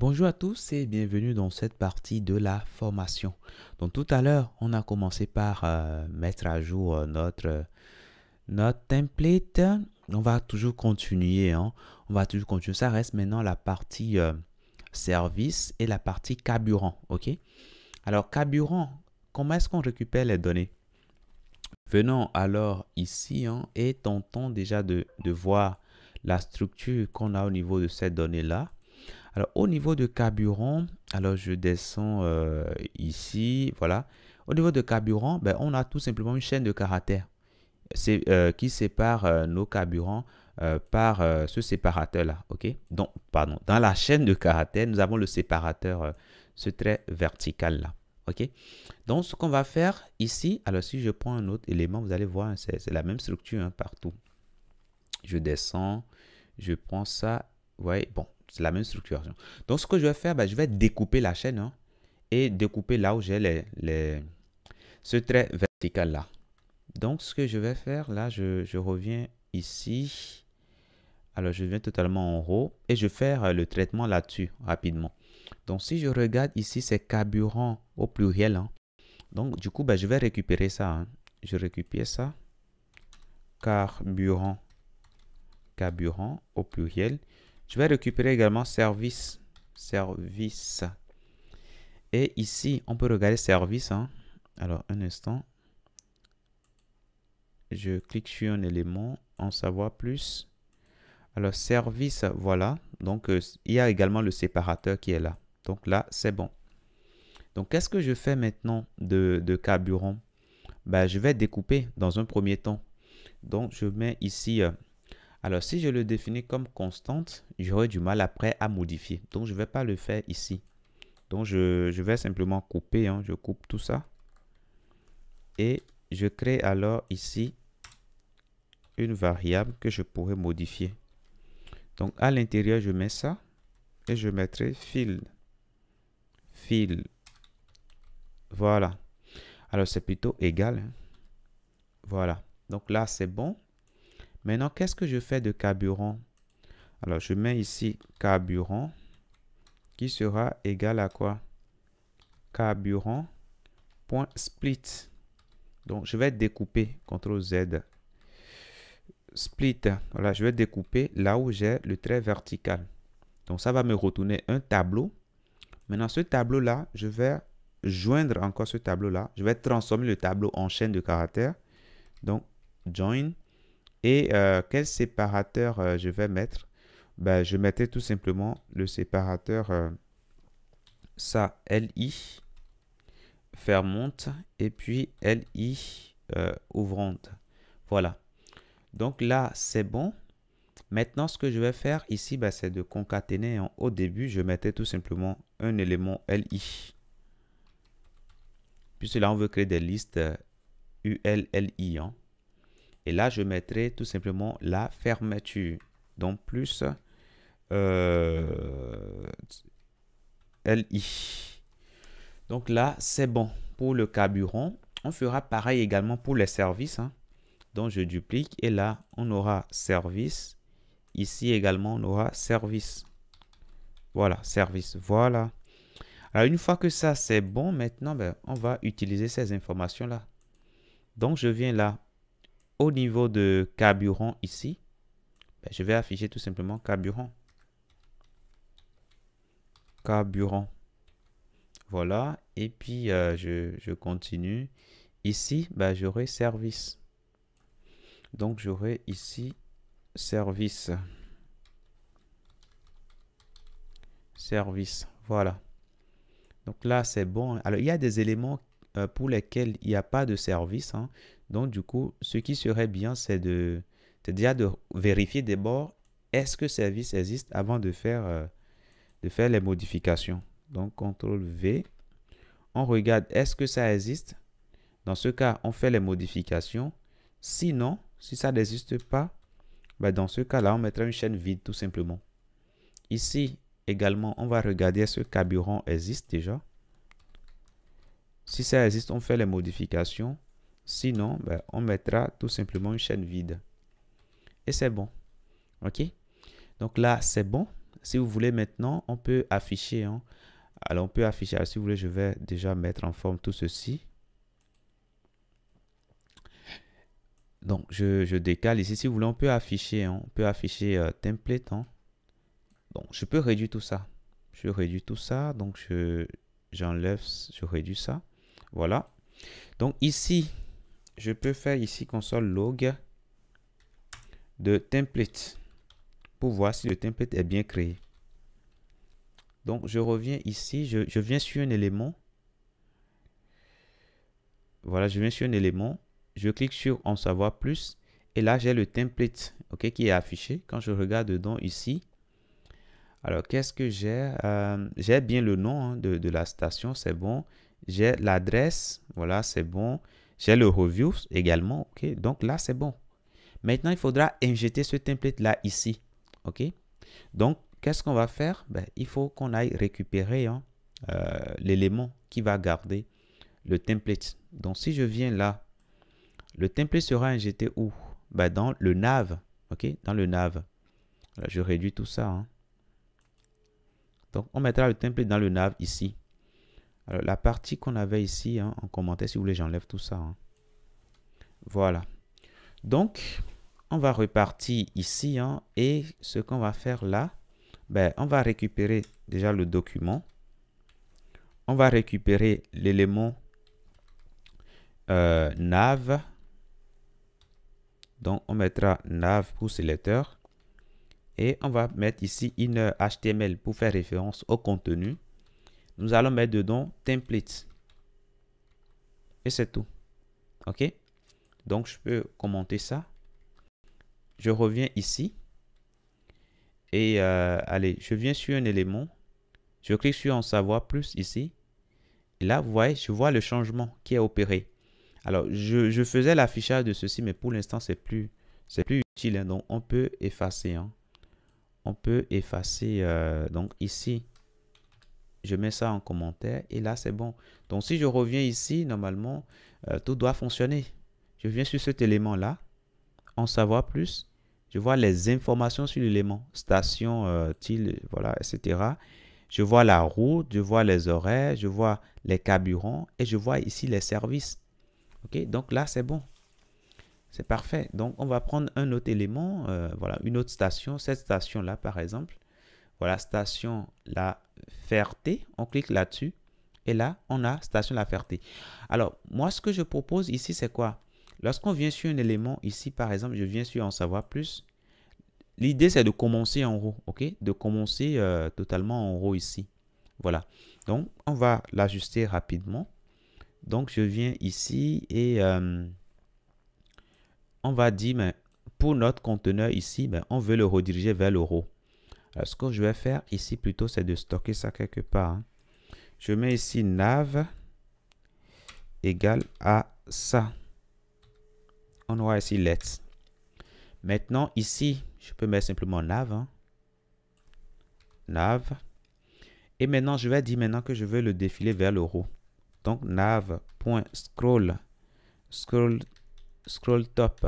Bonjour à tous et bienvenue dans cette partie de la formation. Donc tout à l'heure, on a commencé par mettre à jour notre template. On va toujours continuer, hein. On va toujours continuer. Ça reste maintenant la partie service et la partie carburant. OK? Alors carburant, comment est-ce qu'on récupère les données? Venons alors ici, hein, et tentons déjà de voir la structure qu'on a au niveau de ces données-là. Alors, au niveau de carburant, alors je descends ici, voilà. Au niveau de carburant, ben, on a tout simplement une chaîne de caractères qui sépare nos carburants par ce séparateur-là, ok? Donc, pardon, dans la chaîne de caractères, nous avons le séparateur, ce trait vertical-là, ok? Donc, ce qu'on va faire ici, alors si je prends un autre élément, vous allez voir, c'est la même structure hein, partout. Je descends, je prends ça, vous voyez, bon, c'est la même structuration. Donc, ce que je vais faire, ben, je vais découper la chaîne hein, et découper là où j'ai ce trait vertical là. Donc, ce que je vais faire, là, je reviens ici. Alors, je viens totalement en haut et je vais faire le traitement là-dessus rapidement. Donc, si je regarde ici, c'est carburant au pluriel. Hein. Donc, du coup, ben, je vais récupérer ça. Hein. Je récupère ça. Carburant au pluriel. Je vais récupérer également service. Et ici, on peut regarder service. Hein. Alors, un instant. Je clique sur un élément, en savoir plus. Alors, service, voilà. Donc, il y a également le séparateur qui est là. Donc là, c'est bon. Donc, qu'est-ce que je fais maintenant de carburant? Ben, je vais découper dans un premier temps. Donc, je mets ici... alors, si je le définis comme constante, j'aurai du mal après à modifier. Donc, je ne vais pas le faire ici. Donc, je vais simplement couper. Hein, je coupe tout ça. Et je crée alors ici une variable que je pourrais modifier. Donc, à l'intérieur, je mets ça. Et je mettrai fill. Voilà. Alors, c'est plutôt égal. Hein. Voilà. Donc là, c'est bon. Maintenant, qu'est-ce que je fais de carburant? Alors, je mets ici carburant qui sera égal à quoi? Carburant.split. Donc, je vais découper, CTRL Z. Split. Voilà, je vais découper là où j'ai le trait vertical. Donc, ça va me retourner un tableau. Maintenant, ce tableau-là, je vais joindre encore ce tableau-là. Je vais transformer le tableau en chaîne de caractères. Donc, join. Et quel séparateur je vais mettre? Ben, je mettais tout simplement le séparateur ça, LI, fermante, et puis LI ouvrante. Voilà. Donc là, c'est bon. Maintenant, ce que je vais faire ici, ben, c'est de concaténer. Hein. Au début, je mettais tout simplement un élément LI. Puisque là, on veut créer des listes ULLI. Hein. Et là, je mettrai tout simplement la fermeture. Donc, plus LI. Donc là, c'est bon pour le carburant. On fera pareil également pour les services. Hein. Donc, je duplique et là, on aura service. Ici également, on aura service. Voilà, service. Voilà. Alors, une fois que ça, c'est bon, maintenant, ben, on va utiliser ces informations-là. Donc, je viens là, au niveau de carburant ici. Ben, je vais afficher tout simplement carburant. Carburant. Voilà. Et puis, je continue. Ici, ben, j'aurai service. Donc, j'aurai ici service. Service. Voilà. Donc là, c'est bon. Alors, il y a des éléments pour lesquels il n'y a pas de service. Hein. Donc, du coup, ce qui serait bien, c'est déjà de vérifier d'abord est-ce que service existe avant de faire les modifications. Donc, CTRL V. On regarde est-ce que ça existe. Dans ce cas, on fait les modifications. Sinon, si ça n'existe pas, ben dans ce cas-là, on mettra une chaîne vide tout simplement. Ici, également, on va regarder est-ce que carburant existe déjà. Si ça existe, on fait les modifications. Sinon, ben, on mettra tout simplement une chaîne vide. Et c'est bon. OK? Donc là, c'est bon. si vous voulez maintenant, on peut afficher. Hein. Alors, on peut afficher. Alors, si vous voulez, je vais déjà mettre en forme tout ceci. Donc, je décale ici. Si vous voulez, on peut afficher. Hein. On peut afficher template. Hein. Donc, je peux réduire tout ça. Je réduis tout ça. Donc, j'enlève, je réduis ça. Voilà. Donc, ici, je peux faire ici console log de template pour voir si le template est bien créé. Donc, je reviens ici. Je viens sur un élément. Voilà, je viens sur un élément. Je clique sur en savoir plus. Et là, j'ai le template qui est affiché. Quand je regarde dedans ici, alors, qu'est-ce que j'ai? J'ai bien le nom hein, de la station, c'est bon. J'ai l'adresse, voilà, c'est bon. J'ai le review également, ok. Donc là, c'est bon. Maintenant, il faudra injecter ce template-là ici, ok. Donc, qu'est-ce qu'on va faire? Ben, il faut qu'on aille récupérer hein, l'élément qui va garder le template. Donc, si je viens là, le template sera injecté où? Ben, dans le nav, ok, dans le nav. Là, je réduis tout ça, hein. Donc, on mettra le template dans le nav ici. Alors, la partie qu'on avait ici, hein, en commentaire, si vous voulez, j'enlève tout ça. Hein. Voilà. Donc, on va repartir ici. Hein, et ce qu'on va faire là, ben, on va récupérer déjà le document. On va récupérer l'élément nav. Donc, on mettra nav pour sélecteur. Et on va mettre ici une HTML pour faire référence au contenu. Nous allons mettre dedans template. Et c'est tout. OK? Donc, je peux commenter ça. Je reviens ici. Et allez, je viens sur un élément. Je clique sur en savoir plus ici. Et là, vous voyez, je vois le changement qui est opéré. Alors, je faisais l'affichage de ceci, mais pour l'instant, c'est plus utile. Hein, donc, on peut effacer. Hein. On peut effacer. Donc, ici, je mets ça en commentaire. Et là, c'est bon. Donc, si je reviens ici, normalement, tout doit fonctionner. Je viens sur cet élément-là. En savoir plus. Je vois les informations sur l'élément. Station, voilà, etc. Je vois la route, je vois les horaires, je vois les carburants et je vois ici les services. OK, donc là, c'est bon. C'est parfait. Donc, on va prendre un autre élément, voilà, une autre station. Cette station-là, par exemple. Voilà, station La Ferté. On clique là-dessus. Et là, on a station La Ferté. Alors, moi, ce que je propose ici, c'est quoi? Lorsqu'on vient sur un élément, ici, par exemple, je viens sur en savoir plus. L'idée, c'est de commencer en haut, ok? De commencer totalement en haut ici. Voilà. Donc, on va l'ajuster rapidement. Donc, je viens ici et on va dire, mais pour notre conteneur ici, ben, on veut le rediriger vers le row. Alors, ce que je vais faire ici plutôt, c'est de stocker ça quelque part. Hein. Je mets ici nav égale à ça. On aura ici let's. Maintenant, ici, je peux mettre simplement nav. Hein. Nav. Et maintenant, je vais dire maintenant que je veux le défiler vers le row. Donc, nav.scroll. Scroll top.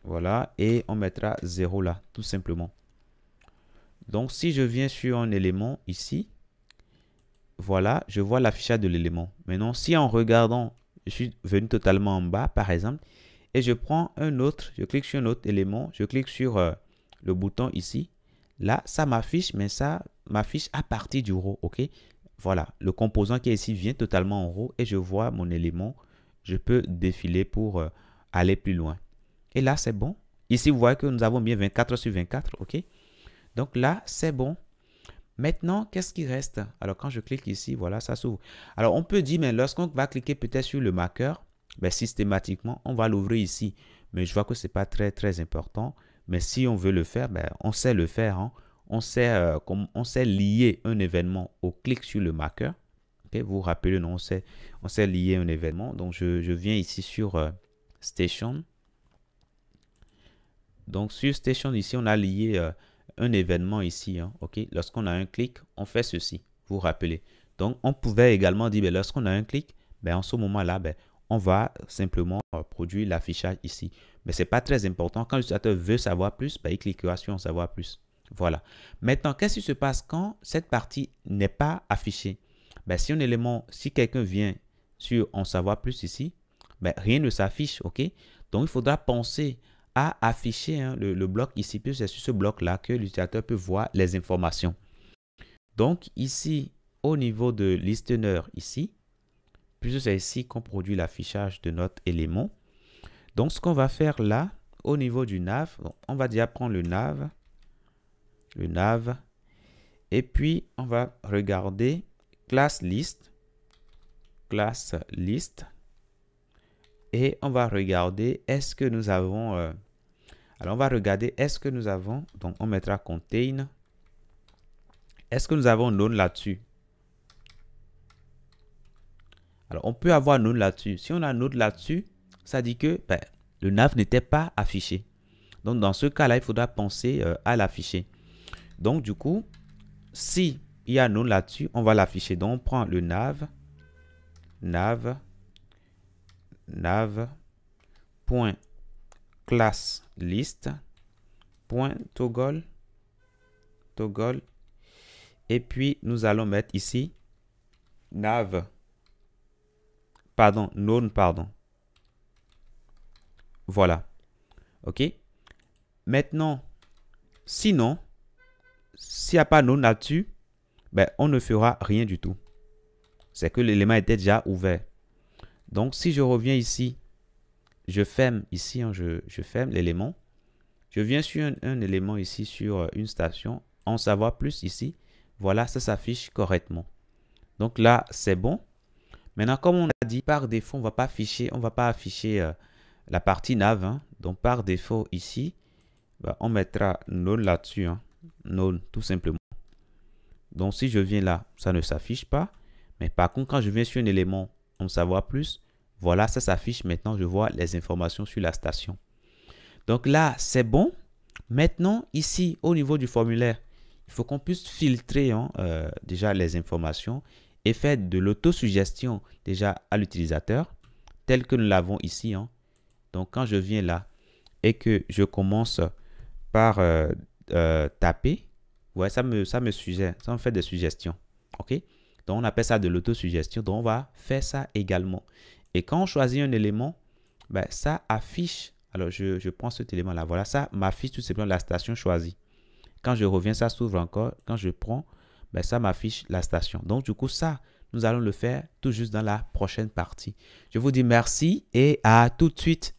Voilà. Et on mettra 0 là, tout simplement. Donc, si je viens sur un élément ici, voilà, je vois l'affichage de l'élément. Maintenant, si en regardant, je suis venu totalement en bas, par exemple, et je prends un autre, je clique sur un autre élément, je clique sur le bouton ici. Là, ça m'affiche, mais ça m'affiche à partir du row, ok? Voilà, le composant qui est ici vient totalement en row et je vois mon élément. Je peux défiler pour aller plus loin. Et là, c'est bon. Ici, vous voyez que nous avons bien 24 sur 24, ok? Donc là, c'est bon. Maintenant, qu'est-ce qui reste? Alors, quand je clique ici, voilà, ça s'ouvre. Alors, on peut dire, mais lorsqu'on va cliquer peut-être sur le marqueur, ben, systématiquement, on va l'ouvrir ici. Mais je vois que ce n'est pas très important. Mais si on veut le faire, ben, on sait le faire. Hein. On sait lier un événement au clic sur le marqueur. Okay? Vous vous rappelez, non, on sait lier un événement. Donc, je viens ici sur Station. Donc, sur Station, ici, on a lié un événement ici. Hein, okay? Lorsqu'on a un clic, on fait ceci. Vous vous rappelez. Donc, on pouvait également dire, ben, lorsqu'on a un clic, ben, en ce moment-là, ben, on va simplement produire l'affichage ici. Mais ce n'est pas très important. Quand l'utilisateur veut savoir plus, ben, il cliquera sur en savoir plus. Voilà. Maintenant, qu'est-ce qui se passe quand cette partie n'est pas affichée? Ben, si un élément, si quelqu'un vient sur en savoir plus ici, ben, rien ne s'affiche, ok? Donc, il faudra penser à afficher hein, le bloc ici, puis c'est sur ce bloc-là que l'utilisateur peut voir les informations. Donc, ici, au niveau de listener, ici, puisque c'est ici qu'on produit l'affichage de notre élément. Donc, ce qu'on va faire là, au niveau du nav, on va déjà prendre le nav, et puis on va regarder class list, et on va regarder est-ce que nous avons, alors on va regarder est-ce que nous avons, donc on mettra contain, est-ce que nous avons none là-dessus? Alors on peut avoir none là-dessus. Si on a none là-dessus, ça dit que ben, le nav n'était pas affiché. Donc dans ce cas-là, il faudra penser à l'afficher. Donc du coup, si il y a none là-dessus, on va l'afficher. Donc on prend le nav point class list point toggle et puis nous allons mettre ici none. Voilà. OK. Maintenant, sinon, s'il n'y a pas none là-dessus, ben, on ne fera rien du tout. C'est que l'élément était déjà ouvert. Donc, si je reviens ici, je ferme ici, hein, je ferme l'élément. Je viens sur un élément ici, sur une station. En savoir plus ici. Voilà, ça s'affiche correctement. Donc là, c'est bon. Maintenant, comme on a dit, par défaut, on ne va pas afficher la partie nav. Hein. Donc, par défaut, ici, bah, on mettra none là-dessus. Hein. None, tout simplement. Donc, si je viens là, ça ne s'affiche pas. Mais par contre, quand je viens sur un élément, on savoir plus, voilà, ça s'affiche. Maintenant, je vois les informations sur la station. Donc là, c'est bon. Maintenant, ici, au niveau du formulaire, il faut qu'on puisse filtrer hein, déjà les informations et faire de l'autosuggestion déjà à l'utilisateur, tel que nous l'avons ici. Hein. Donc, quand je viens là et que je commence par taper, ouais, ça me suggère, ça me fait des suggestions. OK? Donc, on appelle ça de l'autosuggestion. Donc, on va faire ça également. Et quand on choisit un élément, ben, ça affiche. Alors, je prends cet élément-là. Voilà, ça m'affiche tout simplement la station choisie. Quand je reviens, ça s'ouvre encore. Quand je prends, ben, ça m'affiche la station. Donc, du coup, ça, nous allons le faire tout juste dans la prochaine partie. Je vous dis merci et à tout de suite.